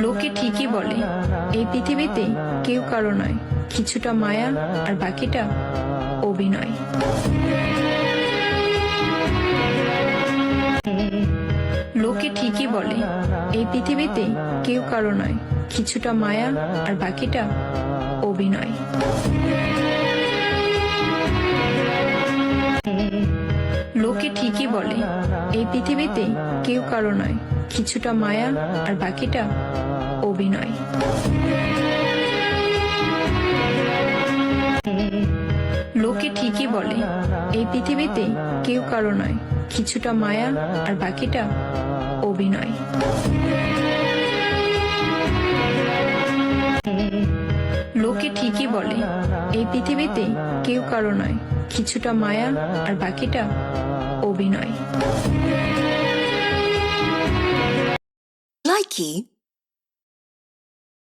লোকে ঠিকই বলে এই পৃথিবীতে কেউ কারো নয়, কিছুটা মায়া আর বাকিটা অভিনয়। লোকে ঠিকই বলে এই পৃথিবীতে কেউ কারো নয়, কিছুটা মায়া আর বাকিটা অভিনয়। লোকে ঠিকই বলে এই পৃথিবীতে কেউ কারো নয়, কিছুটা মায়া আর বাকিটা অভিনয়। লোকে ঠিকই বলে এই পৃথিবীতে কেউ কারো নয়, কিছুটা মায়া আর বাকিটা অভিনয়। লোকে ঠিকই বলে এই পৃথিবীতে কেউ কারো নয়, কিছুটা মায়া আর বাকিটা অভিনয়। Likey